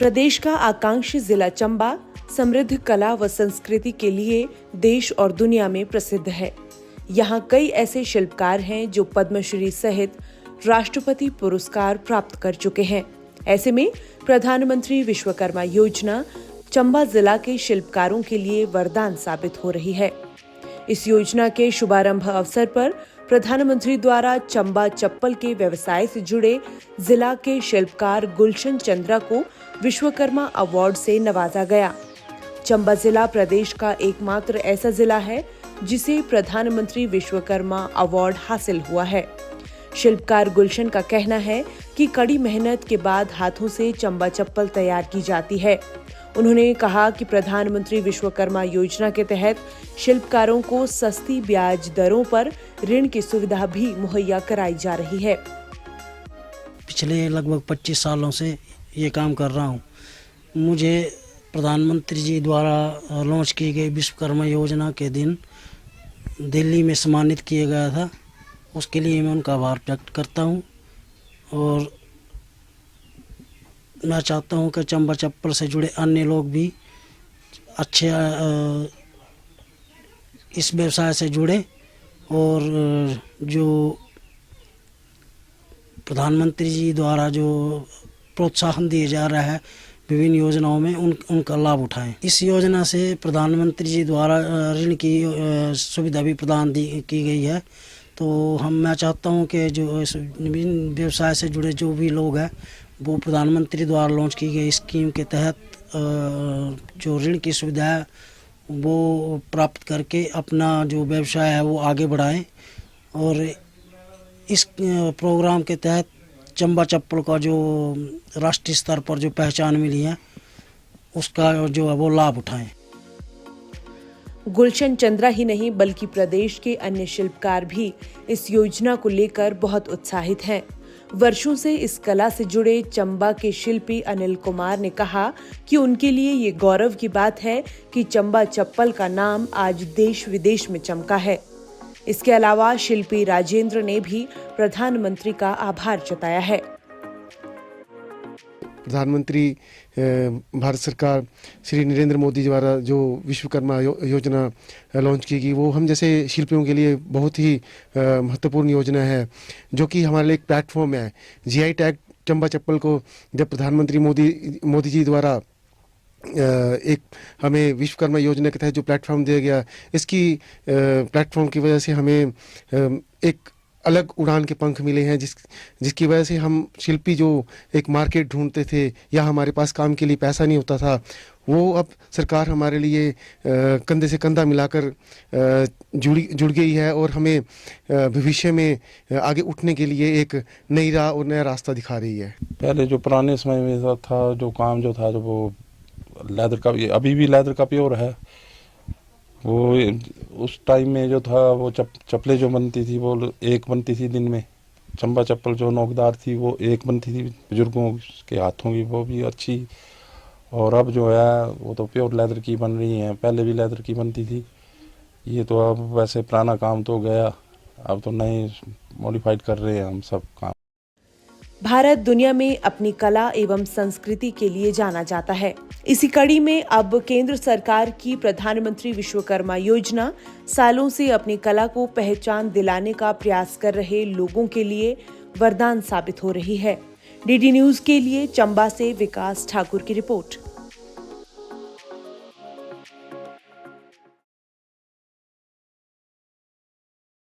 प्रदेश का आकांक्षी जिला चंबा समृद्ध कला व संस्कृति के लिए देश और दुनिया में प्रसिद्ध है। यहाँ कई ऐसे शिल्पकार हैं जो पद्मश्री सहित राष्ट्रपति पुरस्कार प्राप्त कर चुके हैं। ऐसे में प्रधानमंत्री विश्वकर्मा योजना चंबा जिला के शिल्पकारों के लिए वरदान साबित हो रही है। इस योजना के शुभारंभ अवसर पर प्रधानमंत्री द्वारा चंबा चप्पल के व्यवसाय से जुड़े जिला के शिल्पकार गुलशन चंद्रा को विश्वकर्मा अवार्ड से नवाजा गया। चंबा जिला प्रदेश का एकमात्र ऐसा जिला है जिसे प्रधानमंत्री विश्वकर्मा अवार्ड हासिल हुआ है। शिल्पकार गुलशन का कहना है कि कड़ी मेहनत के बाद हाथों से चंबा चप्पल तैयार की जाती है। उन्होंने कहा कि प्रधानमंत्री विश्वकर्मा योजना के तहत शिल्पकारों को सस्ती ब्याज दरों पर ऋण की सुविधा भी मुहैया कराई जा रही है। पिछले लगभग 25 सालों से ये काम कर रहा हूँ। मुझे प्रधानमंत्री जी द्वारा लॉन्च की गई विश्वकर्मा योजना के दिन दिल्ली में सम्मानित किया गया था। उसके लिए मैं उनका आभार व्यक्त करता हूँ और मैं चाहता हूँ कि चंबा चप्पल से जुड़े अन्य लोग भी अच्छे इस व्यवसाय से जुड़े और जो प्रधानमंत्री जी द्वारा जो प्रोत्साहन दिया जा रहा है विभिन्न योजनाओं में उनका लाभ उठाएं। इस योजना से प्रधानमंत्री जी द्वारा ऋण की सुविधा भी प्रदान की गई है। तो मैं चाहता हूं कि जो विभिन्न व्यवसाय से जुड़े जो भी लोग हैं वो प्रधानमंत्री द्वारा लॉन्च की गई स्कीम के तहत जो ऋण की सुविधा है वो प्राप्त करके अपना जो व्यवसाय है वो आगे बढ़ाएं। और इस प्रोग्राम के तहत चंबा चप्पल का जो राष्ट्रीय स्तर पर जो पहचान मिली है उसका जो है वो लाभ उठाएं। गुलशन चंद्रा ही नहीं बल्कि प्रदेश के अन्य शिल्पकार भी इस योजना को लेकर बहुत उत्साहित हैं। वर्षों से इस कला से जुड़े चंबा के शिल्पी अनिल कुमार ने कहा कि उनके लिए ये गौरव की बात है कि चंबा चप्पल का नाम आज देश विदेश में चमका है। इसके अलावा शिल्पी राजेंद्र ने भी प्रधानमंत्री का आभार जताया है। प्रधानमंत्री भारत सरकार श्री नरेंद्र मोदी द्वारा जो विश्वकर्मा योजना लॉन्च की गई वो हम जैसे शिल्पियों के लिए बहुत ही महत्वपूर्ण योजना है, जो कि हमारे लिए एक प्लेटफॉर्म है। जीआई टैग चंबा चप्पल को जब प्रधानमंत्री मोदी जी द्वारा एक हमें विश्वकर्मा योजना के तहत जो प्लेटफॉर्म दिया गया, इसकी प्लेटफॉर्म की वजह से हमें एक अलग उड़ान के पंख मिले हैं, जिसकी वजह से हम शिल्पी जो एक मार्केट ढूंढते थे या हमारे पास काम के लिए पैसा नहीं होता था, वो अब सरकार हमारे लिए कंधे से कंधा मिलाकर जुड़ गई है और हमें भविष्य में आगे उठने के लिए एक नई राह और नया रास्ता दिखा रही है। पहले जो पुराने समय में था जो काम जो था जो वो लेदर का, अभी भी लेदर का प्योर है। वो उस टाइम में जो था वो चप्पलें जो बनती थी वो एक बनती थी दिन में। चंबा चप्पल जो नोकदार थी वो एक बनती थी बुजुर्गों के हाथों की, वो भी अच्छी। और अब जो है वो तो प्योर लेदर की बन रही हैं। पहले भी लेदर की बनती थी। ये तो अब वैसे पुराना काम तो गया, अब तो नए मॉडिफाइड कर रहे हैं हम सब काम। भारत दुनिया में अपनी कला एवं संस्कृति के लिए जाना जाता है। इसी कड़ी में अब केंद्र सरकार की प्रधानमंत्री विश्वकर्मा योजना सालों से अपनी कला को पहचान दिलाने का प्रयास कर रहे लोगों के लिए वरदान साबित हो रही है। डीडी न्यूज के लिए चंबा से विकास ठाकुर की रिपोर्ट।